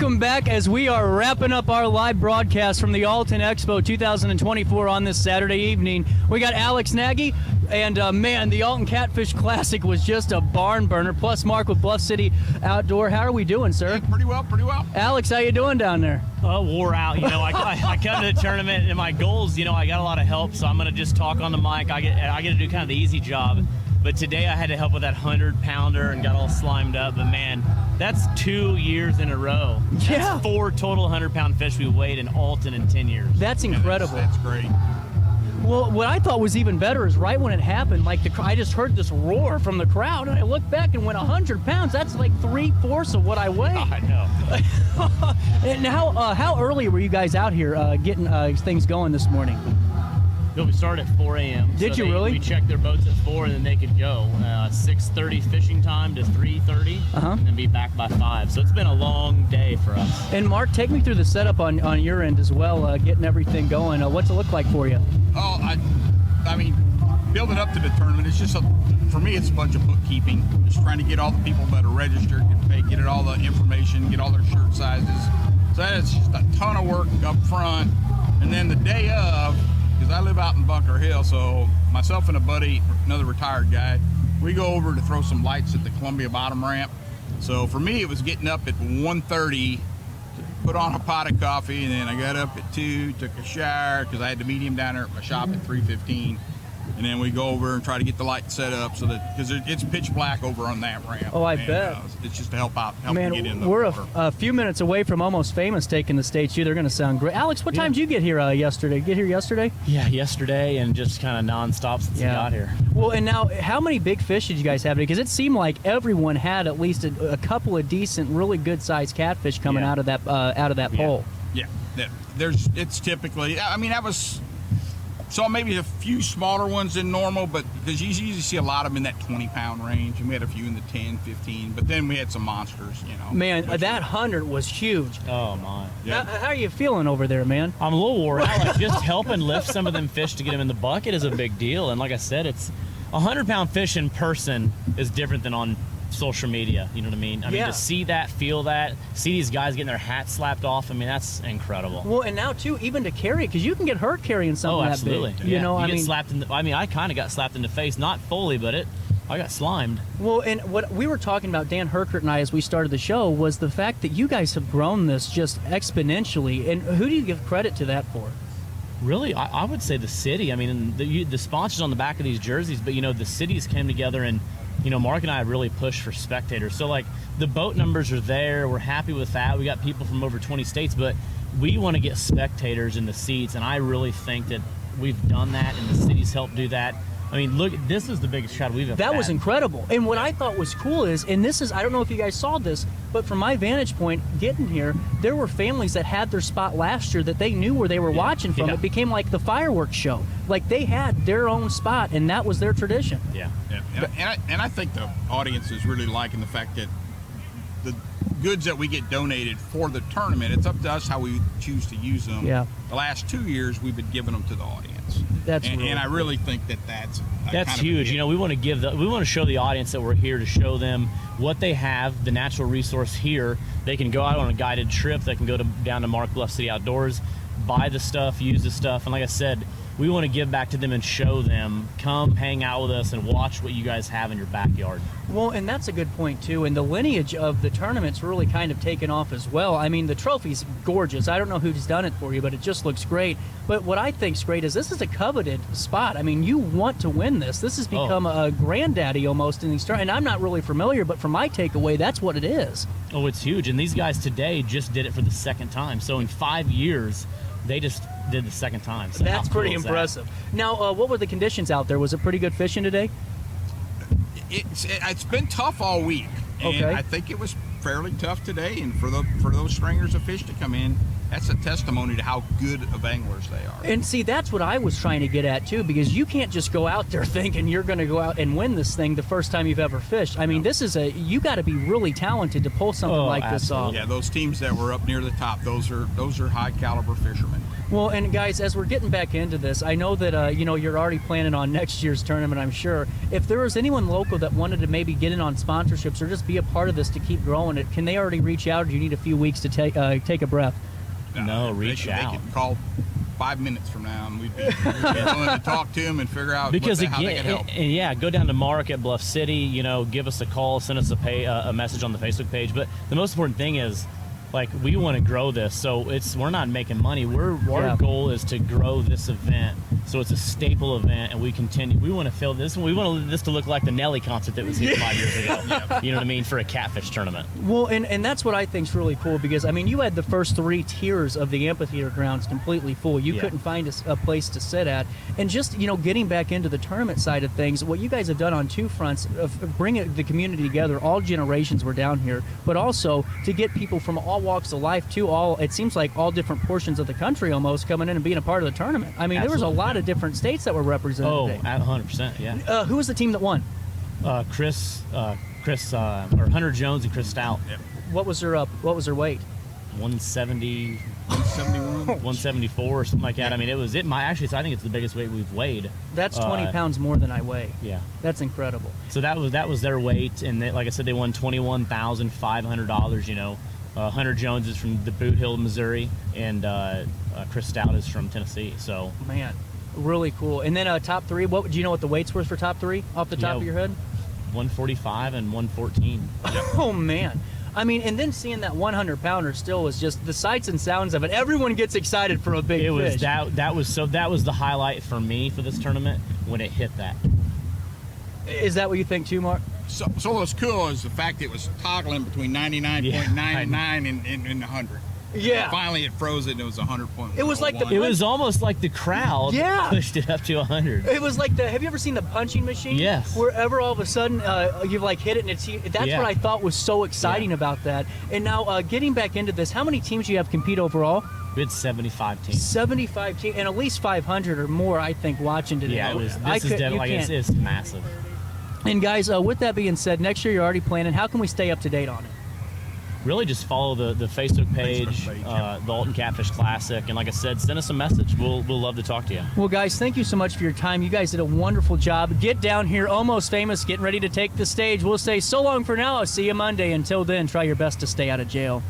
Welcome back as we are wrapping up our live broadcast from the Alton Expo 2024 on this Saturday evening. We got Alex Nagy, and man, the Alton Catfish Classic was just a barn burner. Plus Mark with Bluff City Outdoor. How are we doing, sir? Yeah, pretty well. Alex, how you doing down there? Wore out. I come to the tournament, and my goals, I got a lot of help, so I'm going to just talk on the mic. I get to do kind of the easy job. But today I had to help with that 100-pounder and got all slimed up. But, man, that's 2 years in a row. That's 4 total 100-pound fish we weighed in Alton in 10 years. That's incredible. That's great. Well, what I thought was even better is right when it happened, I just heard this roar from the crowd, and I looked back and went 100 pounds. That's like 3/4 of what I weigh. I know. And how early were you guys out here getting things going this morning? We started at 4 a.m. Did you really? We checked their boats at 4, and then they could go 6:30 fishing time to 3:30, and then be back by 5. So it's been a long day for us. And Mark, take me through the setup on your end as well, getting everything going. What's it look like for you? Oh, I mean, building up to the tournament, it's just for me, it's a bunch of bookkeeping. Just trying to get all the people that are registered, get it all the information, get all their shirt sizes. So that's just a ton of work up front. And then the day of, because I live out in Bunker Hill, so myself and a buddy, another retired guy, we go over to throw some lights at the Columbia Bottom Ramp. So for me, it was getting up at 1:30, put on a pot of coffee, and then I got up at 2, took a shower, because I had to meet him down there at my shop at 3:15. And then we go over and try to get the light set up so that, because it's pitch black over on that ramp. Oh, I bet. It's just to help Man, get in the we're water. a few minutes away from Almost Famous taking the stage too. They're going to sound great. Alex, what time did you get here yesterday? Get here yesterday? Yeah, yesterday, and just kind of nonstop since we got here. Well, and now, how many big fish did you guys have today? Because it seemed like everyone had at least a couple of decent, really good-sized catfish coming out of that pole. Yeah, it's typically, that was, so maybe a few smaller ones than normal, but because you usually see a lot of them in that 20-pound range, and we had a few in the 10, 15, but then we had some monsters, Man, that 100 was huge. Oh, my. Yeah. How are you feeling over there, man? I'm a little wore out. Like, just helping lift some of them fish to get them in the bucket is a big deal. And like I said, it's 100-pound fish in person is different than on social media. You know what I mean? I mean, to see that, feel that, see these guys getting their hats slapped off, that's incredible. Well, and now, too, even to carry it, because you can get hurt carrying something that big. Oh, absolutely. You get slapped in the, I kind of got slapped in the face, not fully, but I got slimed. Well, and what we were talking about, Dan Herkert and I, as we started the show, was the fact that you guys have grown this just exponentially. And who do you give credit to that for? Really, I would say the city. I mean, the sponsors on the back of these jerseys, but, the cities came together and, Mark and I really pushed for spectators. So, like, the boat numbers are there. We're happy with that. We got people from over 20 states, but we want to get spectators in the seats, and I really think that we've done that, and the cities helped do that. I mean, look, this is the biggest crowd we've ever had. That was incredible. And what I thought was cool is, and this is, I don't know if you guys saw this, but from my vantage point, getting here, there were families that had their spot last year that they knew where they were watching from. It became like the fireworks show. Like, they had their own spot, and that was their tradition. Yeah. And I think the audience is really liking the fact that the goods that we get donated for the tournament, it's up to us how we choose to use them. Yeah. The last 2 years, we've been giving them to the audience. And I really think that's huge. We want to show the audience that we're here to show them what they have, the natural resource here. They can go out on a guided trip. They can go down to Mark Bluff City Outdoors, buy the stuff, use the stuff, and like I said, we want to give back to them and show them, come hang out with us and watch what you guys have in your backyard. Well, and that's a good point, too. And the lineage of the tournament's really kind of taken off as well. I mean, the trophy's gorgeous. I don't know who's done it for you, but it just looks great. But what I think's great is this is a coveted spot. I mean, you want to win this. This has become a granddaddy almost in these tournaments. And I'm not really familiar, but from my takeaway, that's what it is. Oh, it's huge. And these guys today just did it for the second time. So in 5 years, they just did the second time. So that's pretty impressive. Now, what were the conditions out there? Was it pretty good fishing today? It's been tough all week, and I think it was fairly tough today. And for those stringers of fish to come in, that's a testimony to how good of anglers they are. And see, that's what I was trying to get at too, because you can't just go out there thinking you're going to go out and win this thing the first time you've ever fished. I mean, this is you got to be really talented to pull something like this off. Yeah, those teams that were up near the top, those are high caliber fishermen. Well, and guys, as we're getting back into this, I know that you're already planning on next year's tournament, I'm sure. If there was anyone local that wanted to maybe get in on sponsorships or just be a part of this to keep growing, following it, can they already reach out, or do you need a few weeks to take a breath? No, reach out. They can call 5 minutes from now, and we'd be willing to talk to them and figure out how they can help. Go down to Mark at Bluff City. You know, give us a call, send us a message on the Facebook page. But the most important thing is, like, we want to grow this, so we're not making money. Our goal is to grow this event, so it's a staple event, and we continue. We want to fill this. We want this to look like the Nelly concert that was here 5 years ago. You know what I mean, for a catfish tournament. Well, and that's what I think is really cool, because I mean, you had the first 3 tiers of the amphitheater grounds completely full. You couldn't find a place to sit at, and just getting back into the tournament side of things, what you guys have done on 2 fronts of bringing the community together. All generations were down here, but also to get people from all walks of life to it seems like all different portions of the country almost coming in and being a part of the tournament. I mean, Absolutely. There was a lot of different states that were represented today. 100%, yeah. Who was the team that won? Hunter Jones and Chris Stout. Yep. What was their weight? 170, 171, 174 or something like that. I mean, I think it's the biggest weight we've weighed. That's 20 pounds more than I weigh. Yeah, that's incredible. So that was their weight, and like I said, they won $21,500. Hunter Jones is from the Boot Hill, Missouri, and Chris Stout is from Tennessee. So man, really cool. And then top 3. Do you know what the weights were for top 3 off the top of your head? 145 and 114. Oh man. I mean, and then seeing that 100-pounder still was just the sights and sounds of it. Everyone gets excited for a big fish. That was the highlight for me for this tournament when it hit that. Is that what you think too, Mark? So what's cool is the fact it was toggling between 99.99 and 100. Yeah. Finally, it froze it, and it was 100.1. It was like it was almost like the crowd pushed it up to 100. It was like have you ever seen the punching machine? Yes. Wherever all of a sudden you've like hit it, and that's what I thought was so exciting about that. And now getting back into this, how many teams do you have compete overall? We had 75 teams. 75 teams, and at least 500 or more, I think, watching today. Yeah, it's massive. And guys, with that being said, next year you're already planning. How can we stay up to date on it? Really just follow the Facebook page, the Alton Catfish Classic, and like I said, send us a message. We'll love to talk to you. Well, guys, thank you so much for your time. You guys did a wonderful job. Get down here, Almost Famous, getting ready to take the stage. We'll say so long for now. I'll see you Monday. Until then, try your best to stay out of jail.